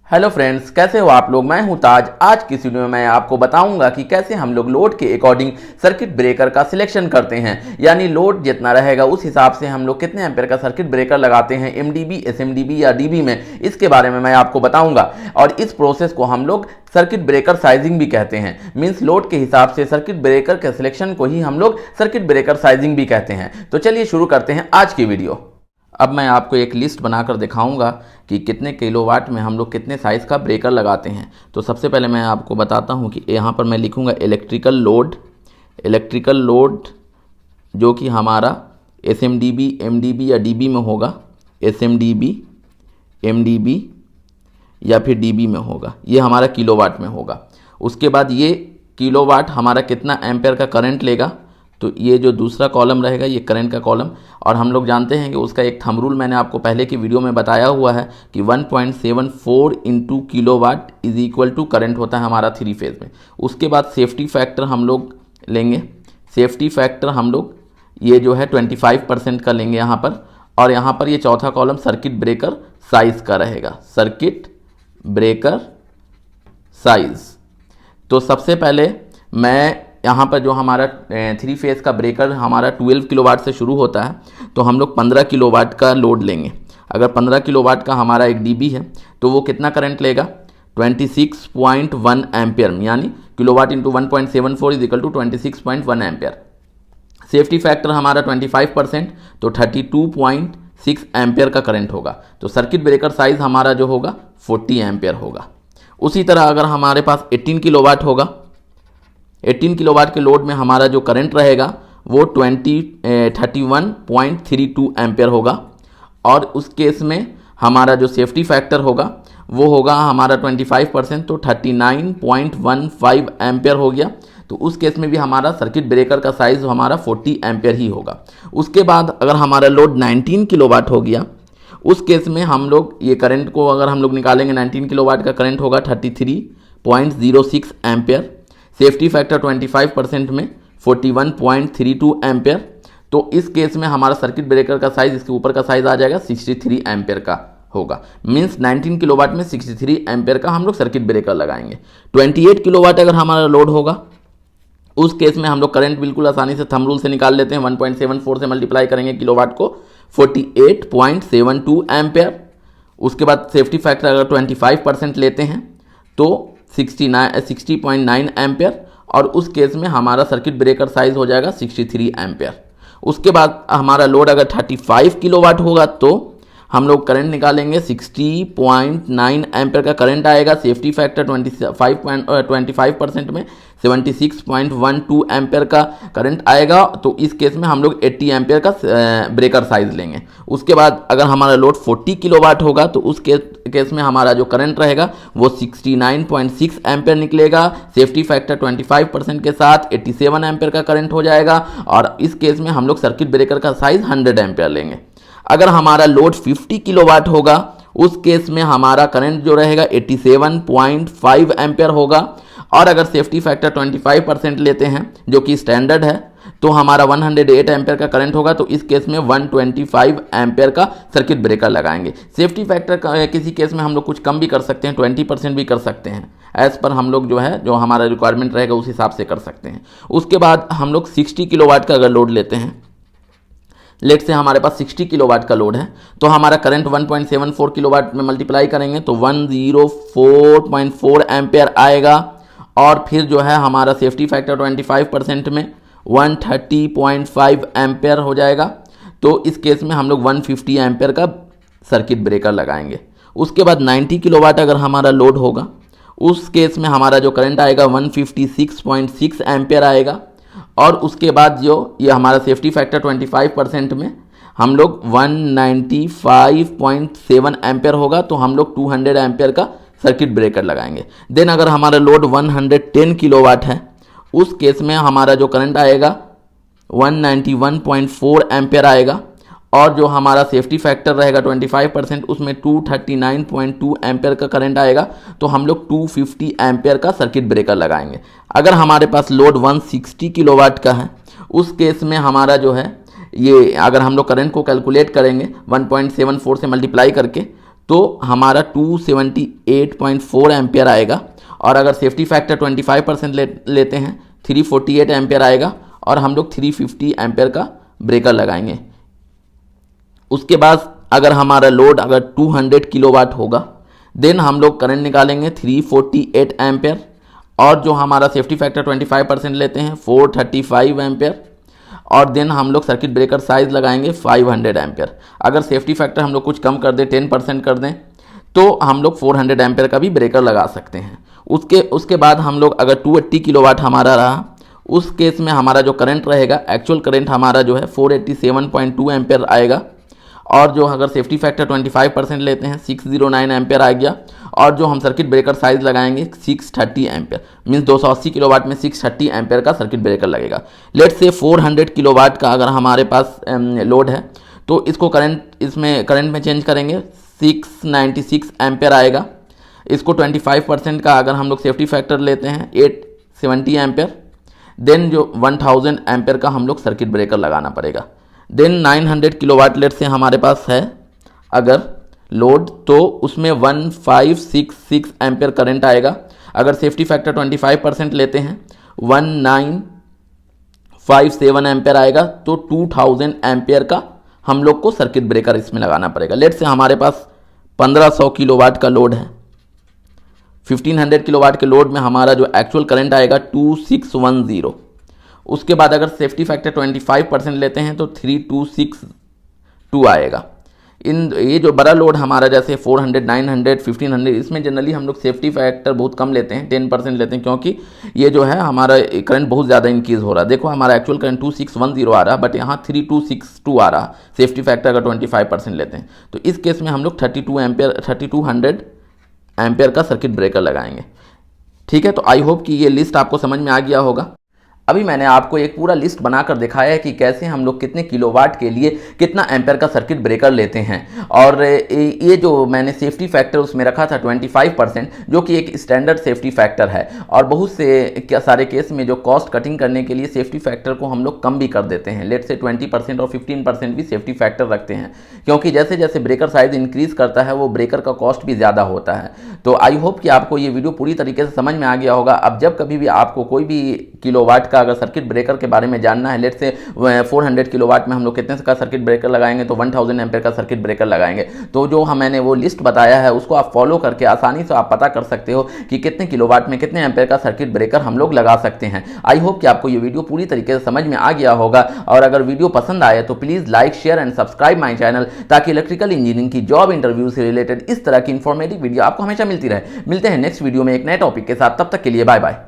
Hello friends, कैसे हो आप लोग। मैं हूं ताज। आज की वीडियो में मैं आपको बताऊंगा कि कैसे हम लोग लोड के अकॉर्डिंग सर्किट ब्रेकर का सिलेक्शन करते हैं, यानी लोड जितना रहेगा उस हिसाब से हम लोग कितने एम्पेयर का सर्किट ब्रेकर लगाते हैं एमडीबी, एसएमडीबी या डीबी में। इसके बारे में मैं आपको बताऊंगा और इस प्रोसेस को हम लोग सर्किट ब्रेकर साइजिंग भी कहते हैं। मीन्स लोड के हिसाब से सर्किट ब्रेकर के सिलेक्शन को ही हम लोग सर्किट ब्रेकर साइजिंग भी कहते हैं। तो चलिए शुरू करते हैं आज की वीडियो। अब मैं आपको एक लिस्ट बनाकर दिखाऊंगा कि कितने किलोवाट में हम लोग कितने साइज़ का ब्रेकर लगाते हैं। तो सबसे पहले मैं आपको बताता हूं कि यहाँ पर मैं लिखूंगा इलेक्ट्रिकल लोड जो कि हमारा एसएमडीबी, एमडीबी या डीबी में होगा। एसएमडीबी, एमडीबी या फिर डीबी में होगा, ये हमारा किलोवाट में होगा। उसके बाद ये किलोवाट हमारा कितना एम्पेयर का करंट लेगा, तो ये जो दूसरा कॉलम रहेगा ये करंट का कॉलम। और हम लोग जानते हैं कि उसका एक थंब रूल मैंने आपको पहले की वीडियो में बताया हुआ है कि 1.74 into kilowatt is equal to current होता है हमारा 3 फेज में। उसके बाद सेफ्टी फैक्टर हम लोग लेंगे। सेफ्टी फैक्टर हम लोग ये जो है 25% का लेंगे यहाँ पर। और यहाँ पर ये चौथा कॉलम सर्किट ब्रेकर साइज़ का रहेगा, सर्किट ब्रेकर साइज़। तो सबसे पहले मैं यहाँ पर जो हमारा 3 फेज़ का ब्रेकर हमारा 12 किलोवाट से शुरू होता है, तो हम लोग 15 किलोवाट का लोड लेंगे। अगर 15 किलोवाट का हमारा एक डीबी है तो वो कितना करंट लेगा, 26.1 एम्पियर, यानी kilowatt into 1.74 is equal to 26.1 ampere. Safety factor हमारा 25%, तो 32.6 एम्पियर का करंट होगा। तो सर्किट ब्रेकर साइज़ हमारा जो होगा 40 एम्पियर होगा। उसी तरह अगर हमारे पास 18 किलोवाट होगा, 18 किलोवाट के लोड में हमारा जो करंट रहेगा वो 31.32 एम्पेयर होगा। और उस केस में हमारा जो सेफ्टी फैक्टर होगा वो होगा हमारा 25%, तो 39.15 एम्पेयर हो गया। तो उस केस में भी हमारा सर्किट ब्रेकर का साइज़ हमारा 40 एम्पेयर ही होगा। उसके बाद अगर हमारा लोड 19 किलोवाट हो गया, उस केस में हम लोग ये करंट को अगर हम लोग निकालेंगे, 19 किलोवाट का करंट होगा 33.06 एम्पेयर। सेफ्टी फैक्टर 25% में 41.32 एम्पेयर। तो इस केस में हमारा सर्किट ब्रेकर का साइज़, इसके ऊपर का साइज़ आ जाएगा 63 एम्पेयर का होगा। मीन्स 19 किलोवाट में 63 एम्पेयर का हम लोग सर्किट ब्रेकर लगाएंगे। 28 किलोवाट अगर हमारा लोड होगा, उस केस में हम लोग करंट बिल्कुल आसानी से थंब रूल से निकाल लेते हैं। 1.74 से मल्टीप्लाई करेंगे किलोवाट को, 48.72 एम्पेयर। उसके बाद सेफ्टी फैक्टर अगर 25% लेते हैं तो 60.9 एम्पेयर। और उस केस में हमारा सर्किट ब्रेकर साइज हो जाएगा 63 एम्पेयर। उसके बाद हमारा लोड अगर 35 किलोवाट होगा तो हम लोग करंट निकालेंगे, 60.9 एम्पेयर का करंट आएगा। सेफ्टी फैक्टर 25% में 76.12 एम्पेयर का करंट आएगा। तो इस केस में हम लोग 80 एम्पेयर का ब्रेकर साइज लेंगे। उसके बाद अगर हमारा लोड 40 किलोवाट होगा तो उस केस में हमारा जो करंट रहेगा वो 69.6 एम्पेयर निकलेगा। सेफ्टी फैक्टर 25% के साथ 87 एम्पेयर का करंट हो जाएगा। और इस केस में हम लोग सर्किट ब्रेकर का साइज 100 एम्पेयर लेंगे। अगर हमारा लोड 50 किलोवाट होगा, उस केस में हमारा करंट जो रहेगा 87.5 एम्पेयर होगा। और अगर सेफ्टी फैक्टर 25% लेते हैं जो कि स्टैंडर्ड है, तो हमारा 108 एम्पेयर का करंट होगा। तो इस केस में 125 एम्पेयर का सर्किट ब्रेकर लगाएंगे। सेफ्टी फैक्टर किसी केस में हम लोग कुछ कम भी कर सकते हैं, 20% भी कर सकते हैं। एज पर हम लोग जो है जो हमारा रिक्वायरमेंट रहेगा उस हिसाब से कर सकते हैं। उसके बाद हम लोग 60 किलोवाट का अगर लोड लेते हैं, लेट से हमारे पास 60 किलोवाट का लोड है, तो हमारा करंट 1.74 किलोवाट में मल्टीप्लाई करेंगे तो 104.4 एम्पेयर आएगा। और फिर जो है हमारा सेफ्टी फैक्टर 25% में 130.5 एम्पेयर हो जाएगा। तो इस केस में हम लोग 150 एम्पेयर का सर्किट ब्रेकर लगाएंगे। उसके बाद 90 किलोवाट अगर हमारा लोड होगा, उस केस में हमारा जो करंट आएगा 156.6 एम्पेयर आएगा। और उसके बाद जो ये हमारा सेफ्टी फैक्टर 25% में हम लोग 195.7 एम्पेयर होगा। तो हम लोग 200 एम्पेयर का सर्किट ब्रेकर लगाएंगे। देन अगर हमारा लोड 110 किलोवाट है, उस केस में हमारा जो करंट आएगा 191.4 एम्पेयर आएगा। और जो हमारा सेफ्टी फैक्टर रहेगा 25%, उसमें 239.2 एम्पेयर का करंट आएगा। तो हम लोग 250 एम्पेयर का सर्किट ब्रेकर लगाएंगे। अगर हमारे पास लोड 160 किलोवाट का है, उस केस में हमारा जो है ये अगर हम लोग करंट को कैलकुलेट करेंगे 1.74 से मल्टीप्लाई करके, तो हमारा 278.4 एम्पियर आएगा। और अगर सेफ्टी फैक्टर 25% लेते हैं 348 एम्पियर आएगा और हम लोग 350 एम्पियर का ब्रेकर लगाएंगे। उसके बाद अगर हमारा लोड अगर 200 किलोवाट होगा देन हम लोग करंट निकालेंगे 348 एम्पियर और जो हमारा सेफ्टी फैक्टर 25% लेते हैं 435 एम्पियर और देन हम लोग सर्किट ब्रेकर साइज लगाएंगे 500 एम्पियर। अगर सेफ्टी फैक्टर हम लोग कुछ कम कर दें 10% कर दें तो हम लोग 400 एम्पियर का भी ब्रेकर लगा सकते हैं। उसके बाद हम लोग अगर 280 किलोवाट हमारा रहा उस केस में हमारा जो करंट रहेगा एक्चुअल करंट हमारा जो है 487.2 एम्पियर आएगा और जो अगर सेफ्टी फैक्टर 25% लेते हैं 609 एम्पियर आ गया और जो हम सर्किट ब्रेकर साइज लगाएंगे 630 एम्पियर मीन्स 280 किलोवाट में 630 एम्पियर का सर्किट ब्रेकर लगेगा। लेट से 400 किलोवाट का अगर हमारे पास लोड है तो इसको करंट में चेंज करेंगे 696 एम्पियर आएगा। इसको 25% का अगर हम लोग सेफ्टी फैक्टर लेते हैं 870 एम्पियर देन जो 1000 एम्पियर का हम लोग सर्किट ब्रेकर लगाना पड़ेगा। देन 900 किलोवाट लेट से हमारे पास है अगर लोड तो उसमें 1566 एम्पियर करंट आएगा। अगर सेफ्टी फैक्टर 25% लेते हैं 1957 एम्पियर आएगा तो 2000 एम्पियर का हम लोग को सर्किट ब्रेकर इसमें लगाना पड़ेगा। लेट से हमारे पास 1500 किलोवाट का लोड है। 1500 किलोवाट के लोड में हमारा जो एक्चुअल करंट आएगा 2610। उसके बाद अगर सेफ्टी फैक्टर 25% लेते हैं तो 3262 आएगा। ये जो बड़ा लोड हमारा जैसे 400, 900, 1500 इसमें जनरली हम लोग सेफ्टी फैक्टर बहुत कम लेते हैं 10% लेते हैं क्योंकि ये जो है हमारा करंट बहुत ज़्यादा इंक्रीज़ हो रहा है। देखो हमारा एक्चुअल करंट 2610 आ रहा है बट यहाँ 3262 आ रहा सेफ्टी फैक्टर अगर 25% लेते हैं तो इस केस में हम लोग 3200 एम्पियर का सर्किट ब्रेकर लगाएंगे। ठीक है, तो आई होप कि ये लिस्ट आपको समझ में आ गया होगा। अभी मैंने आपको एक पूरा लिस्ट बनाकर दिखाया है कि कैसे हम लोग कितने किलोवाट के लिए कितना एम्पेयर का सर्किट ब्रेकर लेते हैं। और ये जो मैंने सेफ्टी फैक्टर उसमें रखा था 25% जो कि एक स्टैंडर्ड सेफ्टी फैक्टर है और बहुत से सारे केस में जो कॉस्ट कटिंग करने के लिए सेफ्टी फैक्टर को हम लोग कम भी कर देते हैं। लेट से 20% और 15% भी सेफ्टी फैक्टर रखते हैं क्योंकि जैसे जैसे ब्रेकर साइज इंक्रीज़ करता है वो ब्रेकर का कॉस्ट भी ज़्यादा होता है। तो आई होप कि आपको ये वीडियो पूरी तरीके से समझ में आ गया होगा। अब जब कभी भी आपको कोई भी किलोवाट अगर सर्किट ब्रेकर के बारे में जानना है, लेट से 400 किलोवाट में हम लोग कितने का सर्किट ब्रेकर लगाएंगे तो 1000 एम्पेयर का सर्किट ब्रेकर लगाएंगे। तो जो मैंने वो लिस्ट बताया है उसको आप फॉलो करके आसानी से आप पता कर सकते हो कि कितने किलोवाट में कितने एम्पेयर का सर्किट ब्रेकर हम लोग लगा सकते हैं। आई होप कि आपको ये वीडियो पूरी तरीके से समझ में आ गया होगा और अगर वीडियो पसंद आए तो please like, share and subscribe my channel ताकि इलेक्ट्रिकल इंजीनियरिंग की जॉब इंटरव्यू से रिलेटेड इस तरह की इंफॉर्मेटिव वीडियो आपको हमेशा मिलती रहे। मिलते हैं नेक्स्ट वीडियो में एक नए टॉपिक के साथ, तब तक के लिए बाय बाय।